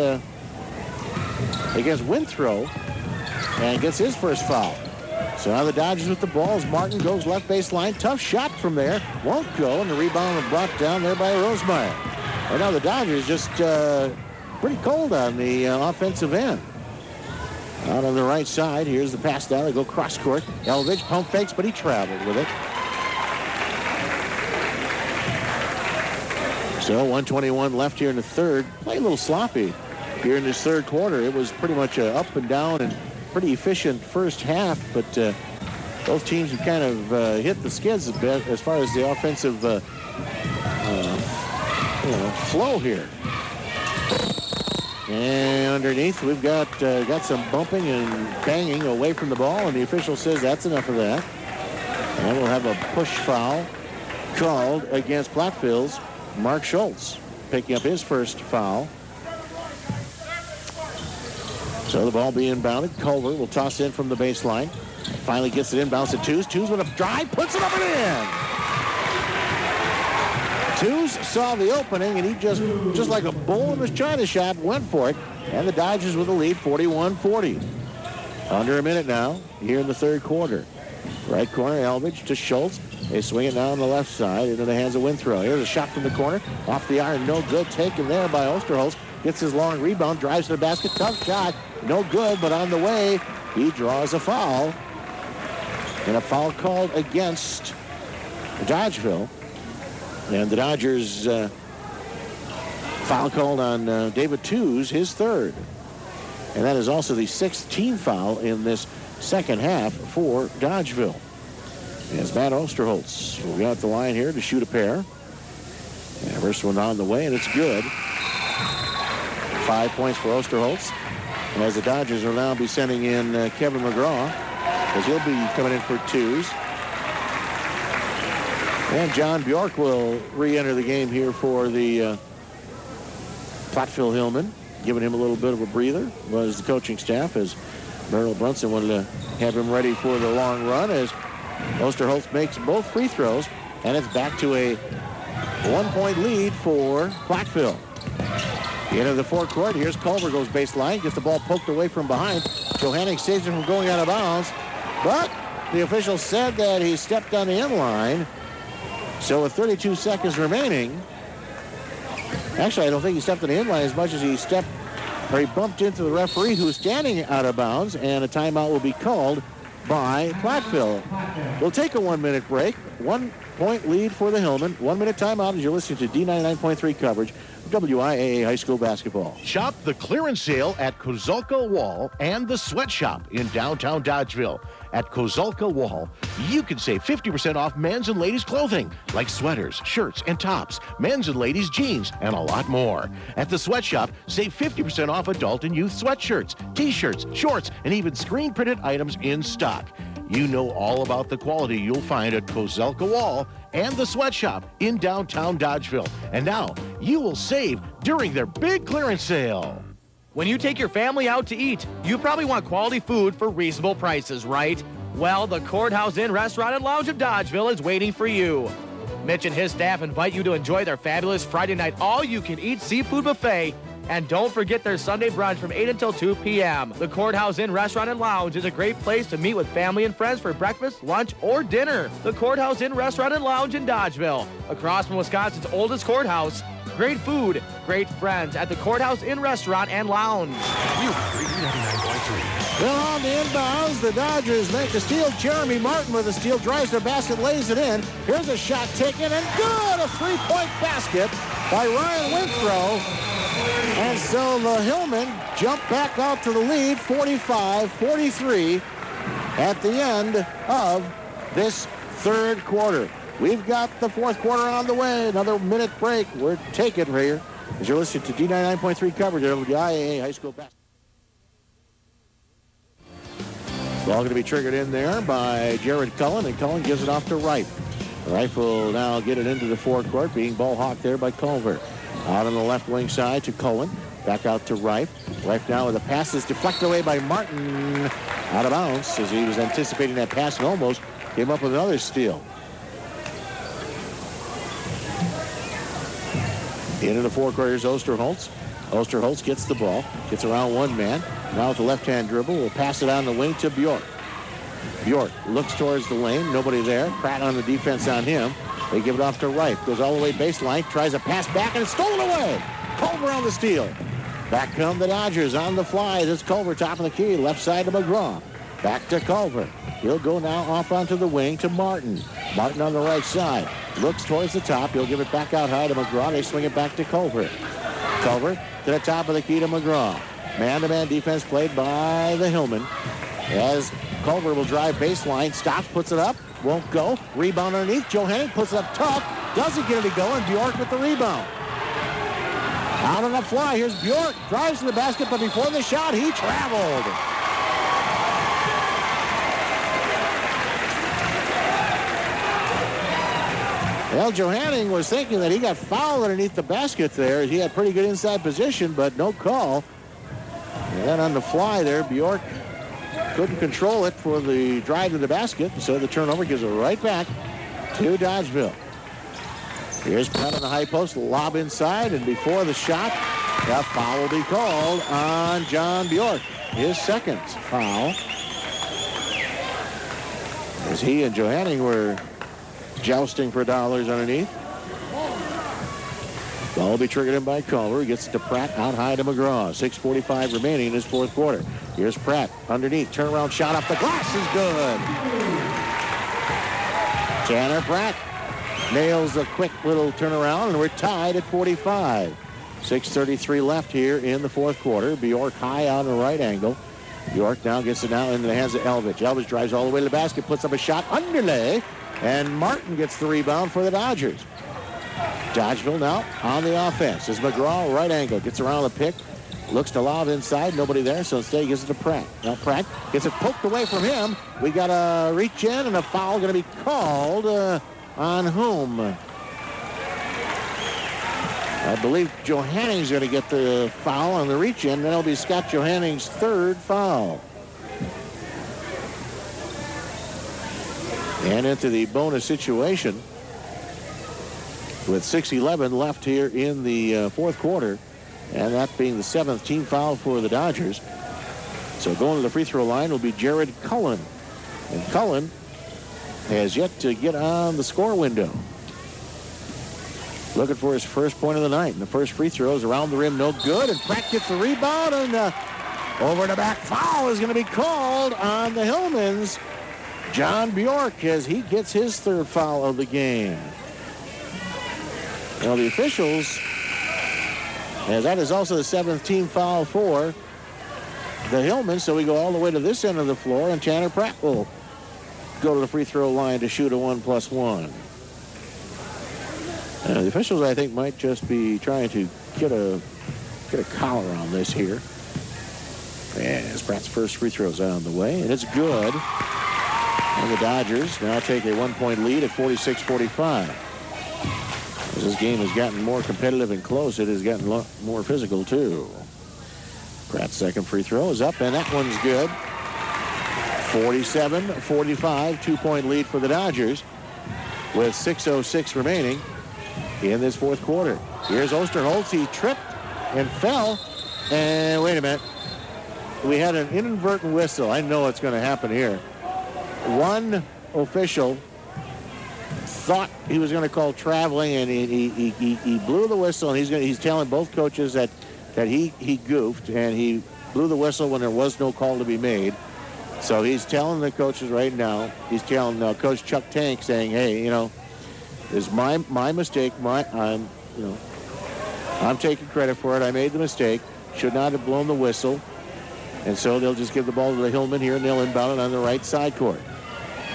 Withrow, and gets his first foul. So now the Dodgers with the ball as Martin goes left baseline. Tough shot from there. Won't go, and the rebound was brought down there by Rosemeyer. And now the Dodgers just pretty cold on the offensive end. Out on the right side, here's the pass down. They go cross court. Elvidge pump fakes, but he traveled with it. So 1:21 left here in the third. Play a little sloppy here in this third quarter. It was pretty much up and down and pretty efficient first half, but both teams have kind of hit the skids a bit as far as the offensive flow here. And underneath, we've got some bumping and banging away from the ball, and the official says that's enough of that. And we'll have a push foul called against Platteville's Mark Schultz, picking up his first foul. So the ball being inbounded. Culver will toss in from the baseline. Finally gets it inbounds to Tews. Tews with a drive, puts it up and in. Tews saw the opening, and he just like a bull in his china shop, went for it. And the Dodgers with the lead, 41-40. Under a minute now, here in the third quarter. Right corner, Elvidge to Schultz. They swing it now on the left side into the hands of Withrow. Here's a shot from the corner. Off the iron, no good. Taken there by Osterholz. Gets his long rebound, drives to the basket. Tough shot, no good, but on the way, he draws a foul. And a foul called against Dodgeville. And the Dodgers foul called on David Tews, his third. And that is also the sixth team foul in this second half for Dodgeville. As Matt Osterholz will get out the line here to shoot a pair. And first one on the way, and it's good. 5 points for Osterholz. And as the Dodgers will now be sending in Kevin McGraw, as he'll be coming in for Tews. And John Bjork will re-enter the game here for the Platteville Hillmen, giving him a little bit of a breather. Was the coaching staff, as Merrill Brunson wanted to have him ready for the long run, as Osterholz makes both free throws, and it's back to a 1-point lead for Platteville. Into the forecourt, here's Culver, goes baseline, gets the ball poked away from behind. Johanning saves him from going out of bounds, but the official said that he stepped on the end line. So with 32 seconds remaining, actually I don't think he stepped on the end line as much as he bumped into the referee who's standing out of bounds, and a timeout will be called by Platteville. We'll take a 1-minute break. 1-point lead for the Hillmen. 1-minute timeout as you're listening to D99.3 coverage of WIAA High School basketball. Shop the clearance sale at Kozulka Wall and the Sweatshop in downtown Dodgeville. At Kozulka Wall, you can save 50% off men's and ladies' clothing, like sweaters, shirts, and tops, men's and ladies' jeans, and a lot more. At the Sweatshop, save 50% off adult and youth sweatshirts, t-shirts, shorts, and even screen-printed items in stock. You know all about the quality you'll find at Kozulka Wall and the Sweatshop in downtown Dodgeville. And now, you will save during their big clearance sale. When you take your family out to eat, you probably want quality food for reasonable prices, right? Well, the Courthouse Inn Restaurant and Lounge of Dodgeville is waiting for you. Mitch and his staff invite you to enjoy their fabulous Friday night all-you-can-eat seafood buffet. And don't forget their Sunday brunch from 8 until 2 p.m. The Courthouse Inn Restaurant and Lounge is a great place to meet with family and friends for breakfast, lunch, or dinner. The Courthouse Inn Restaurant and Lounge in Dodgeville, across from Wisconsin's oldest courthouse. Great food, great friends at the Courthouse Inn Restaurant and Lounge. Well, on the inbounds, the Dodgers make the steal. Jeremy Martin with a steal, drives the basket, lays it in. Here's a shot taken, and good! A three-point basket by Ryan Withrow. And so the Hillmen jump back out to the lead, 45-43, at the end of this third quarter. We've got the fourth quarter on the way. Another minute break. We're taking here As you're listening to D99.3 coverage of the IAA High School basketball. Ball going to be triggered in there by Jared Cullen, and Cullen gives it off to Wright. Wright will now get it into the forecourt, being ball hawked there by Culver. Out on the left wing side to Cullen. Back out to Wright. Wright now with a pass is deflected away by Martin. Out of bounds as he was anticipating that pass and almost came up with another steal. Into the forecourt, here's Osterholtz. Osterholtz gets the ball, gets around one man. Now with the left-hand dribble, will pass it on the wing to Bjork. Bjork looks towards the lane, nobody there. Pratt on the defense on him. They give it off to Wright. Goes all the way baseline, tries a pass back, and it's stolen away. Culver on the steal. Back come the Dodgers on the fly. It's Culver top of the key, left side to McGraw. Back to Culver. He'll go now off onto the wing to Martin. Martin on the right side. Looks towards the top. He'll give it back out high to McGraw. They swing it back to Culver. Culver to the top of the key to McGraw. Man-to-man defense played by the Hillman. As Culver will drive baseline. Stops, puts it up. Won't go. Rebound underneath. Joe Henning puts it up tough. Doesn't get it to go, and Bjork with the rebound. Out on the fly. Here's Bjork. Drives to the basket, but before the shot, he traveled. Well, Johanning was thinking that he got fouled underneath the basket there. He had pretty good inside position, but no call. And then on the fly there, Bjork couldn't control it for the drive to the basket, so the turnover gives it right back to Dodgeville. Here's Pratt on the high post, lob inside, and before the shot, the foul will be called on John Bjork. His second foul. As he and Johanning were jousting for dollars underneath. Ball will be triggered in by Culver. He gets it to Pratt, out high to McGraw. 6:45 remaining in his fourth quarter. Here's Pratt underneath. Turnaround shot off the glass is good. Tanner Pratt nails a quick little turnaround, and we're tied at 45. 6:33 left here in the fourth quarter. Bjork high on the right angle. Bjork now gets it now into the hands of Elvidge. Elvidge drives all the way to the basket, puts up a shot, underlay. And Martin gets the rebound for the Dodgers. Dodgeville now on the offense. As McGraw, right angle, gets around the pick. Looks to lob inside. Nobody there, so instead he gives it to Pratt. Now Pratt gets it poked away from him. We got a reach in and a foul going to be called on whom? I believe Johanning's going to get the foul on the reach in. That'll be Scott Johanning's third foul. And into the bonus situation with 6:11 left here in the fourth quarter, and that being the seventh team foul for the Dodgers. So going to the free throw line will be Jared Cullen. And Cullen has yet to get on the score window. Looking for his first point of the night. And the first free throw is around the rim, no good. And Pratt gets the rebound, and over the back foul is going to be called on the Hillmans. John Bjork, as he gets his third foul of the game. Now the officials, as that is also the seventh team foul for the Hillmans, so we go all the way to this end of the floor, and Tanner Pratt will go to the free throw line to shoot a 1+1. The officials, I think, might just be trying to get a collar on this here. As Pratt's first free throw is on the way, and it's good. And the Dodgers now take a 1-point lead at 46-45. As this game has gotten more competitive and close, it has gotten a lot more physical, too. Pratt's second free throw is up, and that one's good. 47-45, 2-point lead for the Dodgers with 6:06 remaining in this fourth quarter. Here's Osterholtz. He tripped and fell. And wait a minute. We had an inadvertent whistle. I know what's going to happen here. One official thought he was going to call traveling, and he blew the whistle, and he's telling both coaches that he goofed, and he blew the whistle when there was no call to be made. So he's telling the coaches right now, he's telling Coach Chuck Tank, saying, hey, it's my mistake. I'm taking credit for it. I made the mistake. Should not have blown the whistle. And so they'll just give the ball to the Hillman here, and they'll inbound it on the right side court.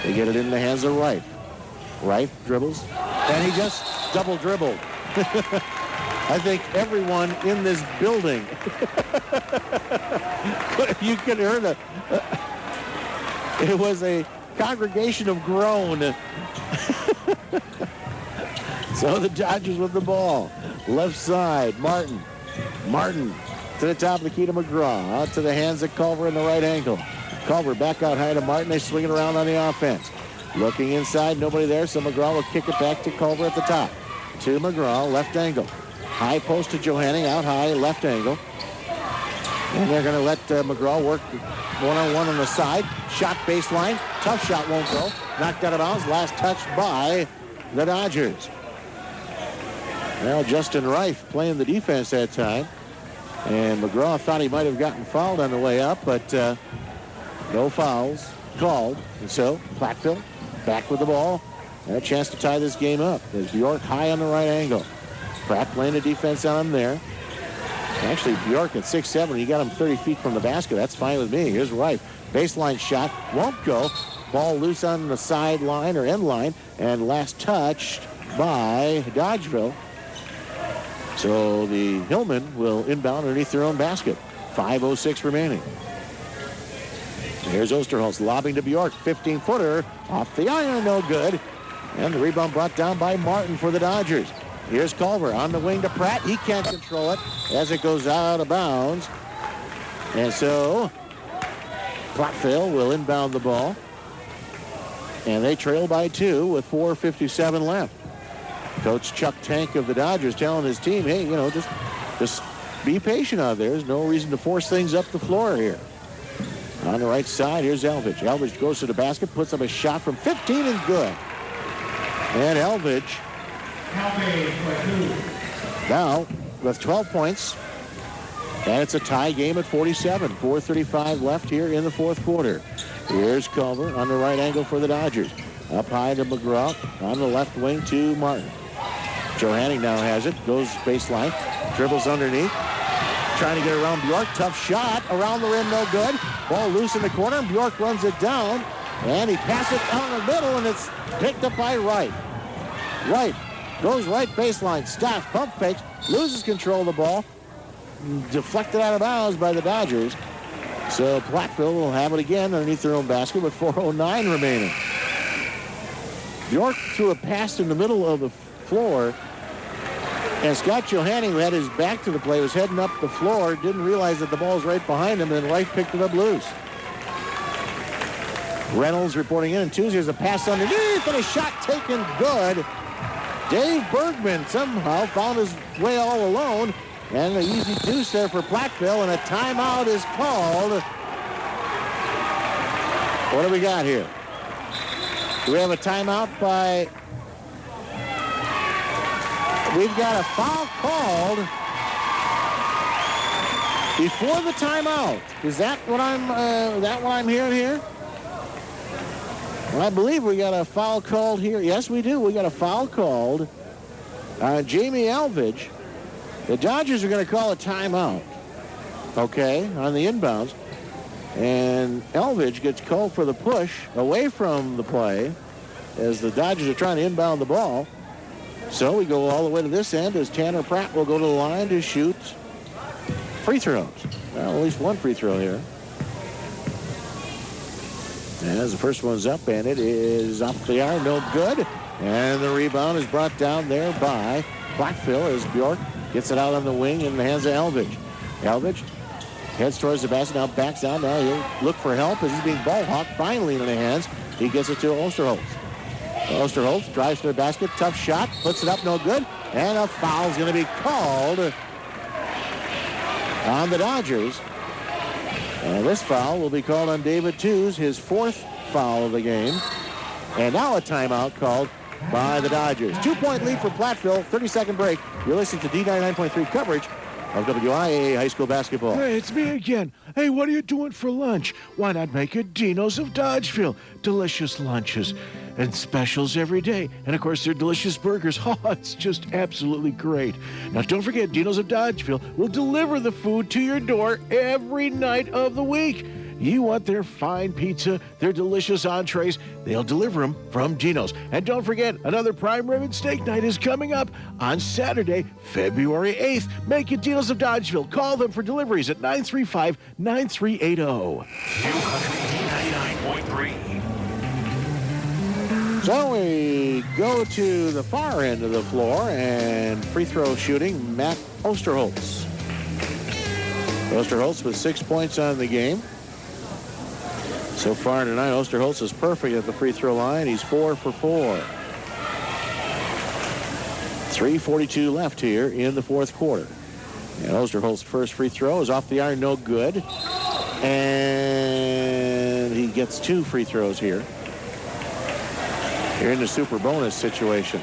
They get it in the hands of Wright. Wright dribbles, and he just double dribbled. I think everyone in this building, you could hear it was a congregation of groan. So the Dodgers with the ball. Left side, Martin. Martin to the top of the key to McGraw. Out to the hands of Culver in the right angle. Culver back out high to Martin. They swing it around on the offense. Looking inside, nobody there, so McGraw will kick it back to Culver at the top. To McGraw, left angle. High post to Johanning, out high, left angle. And they're going to let McGraw work one-on-one on the side. Shot baseline. Tough shot, won't go. Knocked out of bounds. Last touch by the Dodgers. Well, Justin Reif playing the defense that time. And McGraw thought he might have gotten fouled on the way up, but no fouls called. And so Platteville back with the ball. And a chance to tie this game up. There's Bjork high on the right angle. Pratt playing the defense on him there. Actually, Bjork at 6'7", he got him 30 feet from the basket. That's fine with me. Here's Reif. Baseline shot. Won't go. Ball loose on the sideline or end line. And last touched by Dodgeville. So the Hillmen will inbound underneath their own basket. 5:06 remaining. Here's Osterholz lobbing to Bjork. 15-footer off the iron, no good. And the rebound brought down by Martin for the Dodgers. Here's Culver on the wing to Pratt. He can't control it as it goes out of bounds. And so Platteville will inbound the ball. And they trail by 2 with 4:57 left. Coach Chuck Tank of the Dodgers telling his team, hey, you know, just be patient out there. There's no reason to force things up the floor here. On the right side, here's Elvidge. Elvidge goes to the basket, puts up a shot from 15 and good. And Elvidge now with 12 points. And it's a tie game at 47. 4:35 left here in the fourth quarter. Here's Culver on the right angle for the Dodgers. Up high to McGraw. On the left wing to Martin. Johanning now has it. Goes baseline. Dribbles underneath. Trying to get around Bjork. Tough shot. Around the rim, no good. Ball loose in the corner. Bjork runs it down. And he passes it down the middle, and it's picked up by Wright. Wright goes right baseline. Stops. Pump fakes. Loses control of the ball. Deflected out of bounds by the Dodgers. So Platteville will have it again underneath their own basket with 4:09 remaining. Bjork threw a pass in the middle of the floor. And Scott Johanning, who had his back to the play, was heading up the floor, didn't realize that the ball was right behind him, and then Wright picked it up loose. Reynolds reporting in, and Tuesday has a pass underneath, and a shot taken good. Dave Bergman somehow found his way all alone, and an easy deuce there for Platteville, and a timeout is called. What do we got here? Do we have a timeout by... We've got a foul called before the timeout. Is that what I'm hearing here? Well, I believe we got a foul called here. Yes, we do. We got a foul called on Jamie Elvidge. The Dodgers are going to call a timeout, okay, on the inbounds. And Elvidge gets called for the push away from the play as the Dodgers are trying to inbound the ball. So we go all the way to this end as Tanner Pratt will go to the line to shoot free throws. Well, at least one free throw here. As the first one's up, and it is off the iron, no good. And the rebound is brought down there by Platteville as Bjork gets it out on the wing in the hands of Elvidge. Elvidge heads towards the basket, now backs down. Now he'll look for help as he's being ball hawked. Finally in the hands, he gets it to Osterholz. Osterholz drives to the basket, tough shot, puts it up, no good, and a foul is going to be called on the Dodgers. And this foul will be called on David Tews, his fourth foul of the game. And now a timeout called by the Dodgers. 2-point lead for Platteville, 30-second break. You're listening to D99.3 coverage of WIAA high school basketball. Hey, it's me again. Hey, what are you doing for lunch? Why not make it Dino's of Dodgeville? Delicious lunches and specials every day. And, of course, their delicious burgers. Oh, it's just absolutely great. Now, don't forget, Dino's of Dodgeville will deliver the food to your door every night of the week. You want their fine pizza, their delicious entrees, they'll deliver them from Gino's. And don't forget, another prime rib and steak night is coming up on Saturday, February 8th. Make it Gino's of Dodgeville. Call them for deliveries at 935-9380. 99.3. So we go to the far end of the floor, and free throw shooting, Matt Osterholz. Osterholz with 6 points on the game. So far tonight, Osterholz is perfect at the free throw line. He's 4 for 4. 3:42 left here in the fourth quarter. And Osterholz's first free throw is off the iron, no good. And he gets 2 free throws here. You're in the super bonus situation.